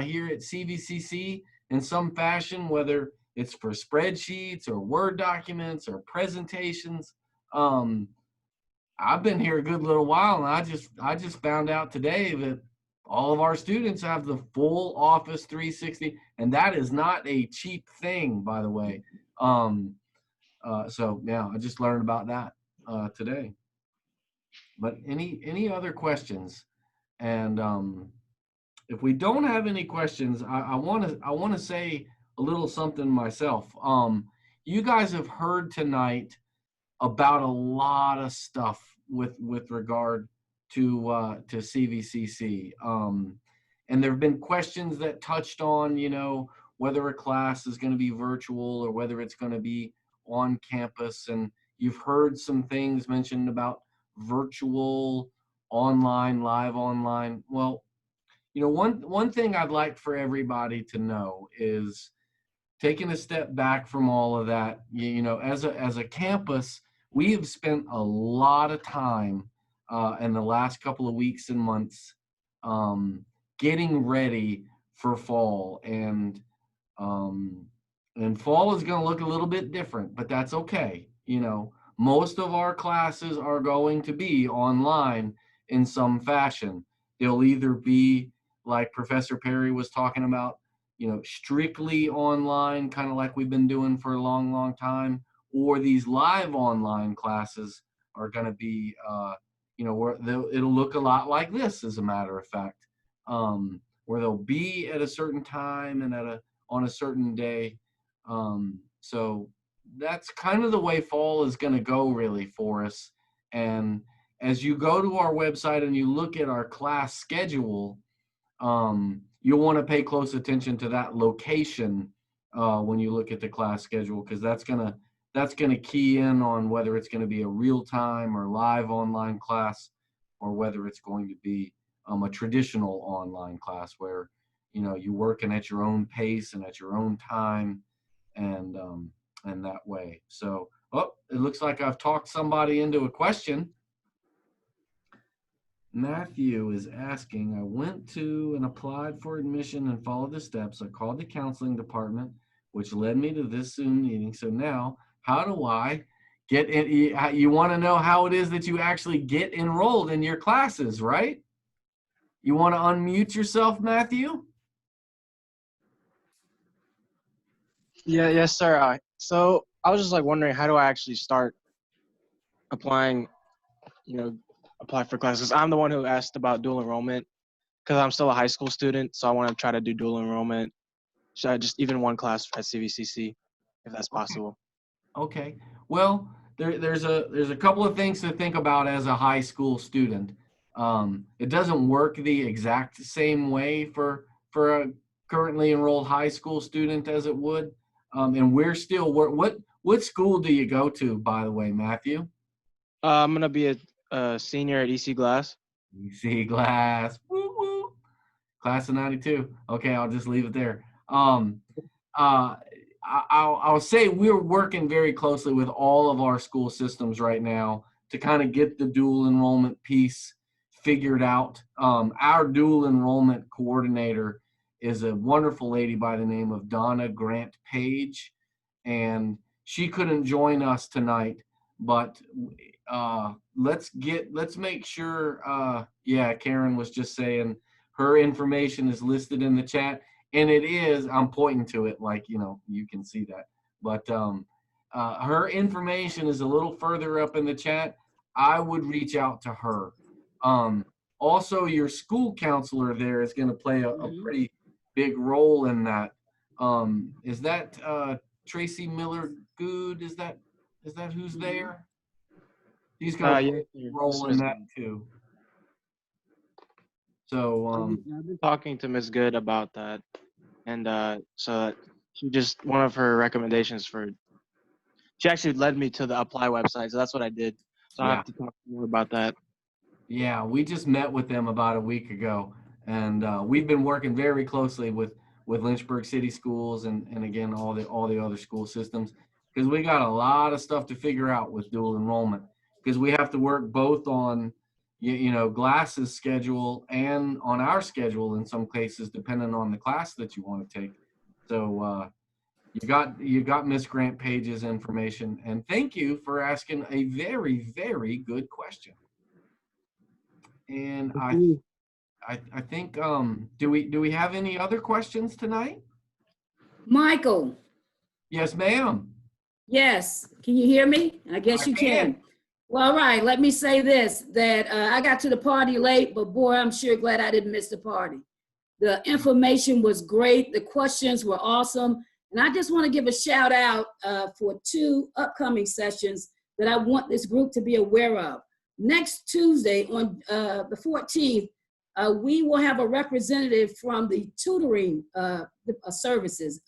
here at CVCC in some fashion, whether it's for spreadsheets or Word documents or presentations. I've been here a good little while, and I just found out today that all of our students have the full Office 360, and that is not a cheap thing, by the way. So yeah, I just learned about that today. But any other questions? And if we don't have any questions, I want to say a little something myself. You guys have heard tonight about a lot of stuff with regard to CVCC, and there have been questions that touched on, you know, whether a class is going to be virtual or whether it's going to be on campus, and you've heard some things mentioned about virtual, online, live online. Well, you know, one thing I'd like for everybody to know is, taking a step back from all of that, you know, as a campus, we have spent a lot of time in the last couple of weeks and months getting ready for fall, and fall is going to look a little bit different, but that's okay. You know, most of our classes are going to be online in some fashion. They'll either be, like Professor Perry was talking about, you know, strictly online, kind of like we've been doing for a long, long time, or these live online classes are going to be, you know, where it'll look a lot like this, as a matter of fact, where they'll be at a certain time and on a certain day. So that's kind of the way fall is going to go, really, for us. And as you go to our website and you look at our class schedule, you'll want to pay close attention to that location when you look at the class schedule, because that's gonna key in on whether it's going to be a real-time or live online class, or whether it's going to be a traditional online class where, you know, you're working at your own pace and at your own time, and that way. So, oh, it looks like I've talked somebody into a question. Matthew is asking, I went to and applied for admission and followed the steps. I called the counseling department, which led me to this Zoom meeting. So now, how do I get in? You want to know how it is that you actually get enrolled in your classes, right? You want to unmute yourself, Matthew? Yeah, yes, sir. So I was just like wondering, how do I actually start applying, apply for classes? I'm the one who asked about dual enrollment because I'm still a high school student, so I want to try to do dual enrollment. Should I just even one class at CVCC, if that's possible? Okay. Well, there's a couple of things to think about as a high school student. It doesn't work the exact same way for a currently enrolled high school student as it would. And we're still what school do you go to, by the way, Matthew? I'm gonna be a senior at EC Glass. EC Glass. Woo woo. Class of '92. Okay, I'll just leave it there. I'll say we're working very closely with all of our school systems right now to kind of get the dual enrollment piece figured out. Our dual enrollment coordinator is a wonderful lady by the name of Donna Grant Page, and she couldn't join us tonight, but let's make sure. Yeah, Karen was just saying her information is listed in the chat. And it is, I'm pointing to it like, you can see that. But her information is a little further up in the chat. I would reach out to her. Also, your school counselor there is going to play a pretty big role in that. Is that Tracy Miller Good? Is that who's there? He's going to play a role in that too. So I've been talking to Ms. Good about that. And so she just, one of her recommendations she actually led me to the apply website. So that's what I did. So I have to talk more about that. Yeah, we just met with them about a week ago. And we've been working very closely with Lynchburg City Schools and again, all the other school systems, because we got a lot of stuff to figure out with dual enrollment, because we have to work both on, Glass's schedule and on our schedule in some cases, depending on the class that you want to take. So you got Miss Grant Page's information, and thank you for asking a very, very good question. And I think do we have any other questions tonight? Michael. Yes, ma'am. Yes. Can you hear me? I guess you can. Well, all right. Let me say this, that I got to the party late, but boy, I'm sure glad I didn't miss the party. The information was great. The questions were awesome. And I just want to give a shout out for 2 upcoming sessions that I want this group to be aware of. Next Tuesday on the 14th, we will have a representative from the tutoring services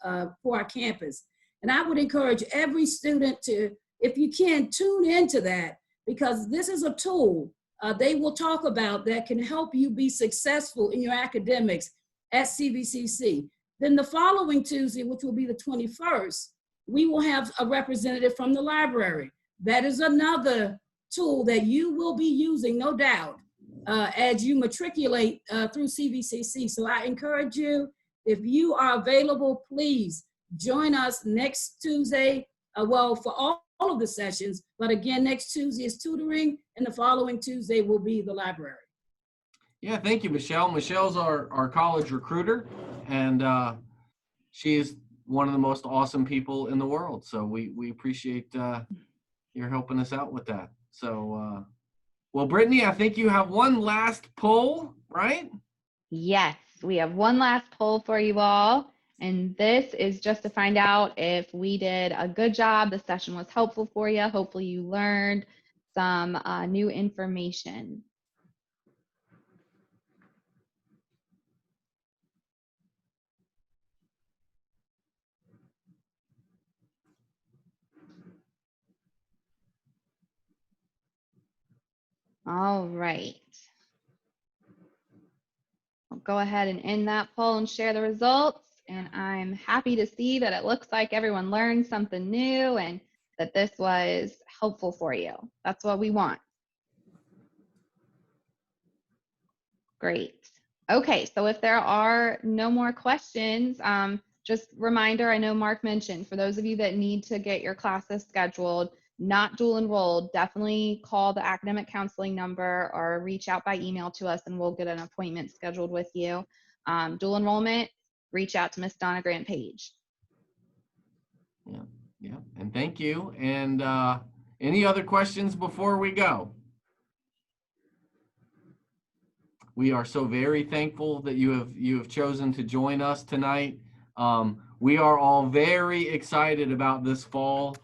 for our campus. And I would encourage every student to, if you can, tune into that, because this is a tool they will talk about that can help you be successful in your academics at CVCC. Then the following Tuesday, which will be the 21st, we will have a representative from the library. That is another tool that you will be using, no doubt, as you matriculate through CVCC. So I encourage you, if you are available, please join us next Tuesday. For all of the sessions, but again, next Tuesday is tutoring, and the following Tuesday will be the library. Yeah, thank you, Michelle. Michelle's our college recruiter, and she is one of the most awesome people in the world. So we appreciate your helping us out with that. So, well, Brittany, I think you have one last poll, right? Yes, we have one last poll for you all. And this is just to find out if we did a good job, the session was helpful for you. Hopefully you learned some new information. All right. I'll go ahead and end that poll and share the results. And I'm happy to see that it looks like everyone learned something new and that this was helpful for you. That's what we want. Great. Okay, so if there are no more questions, just reminder, I know Mark mentioned, for those of you that need to get your classes scheduled, not dual enrolled, definitely call the academic counseling number or reach out by email to us and we'll get an appointment scheduled with you. Dual enrollment, reach out to Miss Donna Grant Page. Yeah, and thank you. And any other questions before we go? We are so very thankful that you have chosen to join us tonight. We are all very excited about this fall.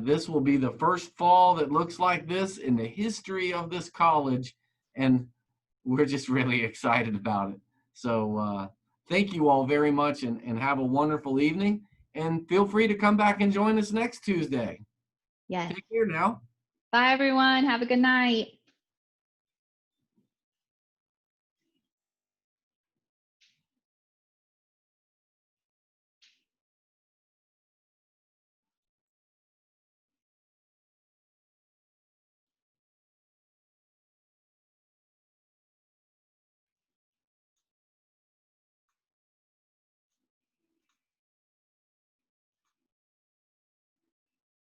This will be the first fall that looks like this in the history of this college, and we're just really excited about it. So thank you all very much, and have a wonderful evening. And feel free to come back and join us next Tuesday. Yes. Take care now. Bye, everyone. Have a good night.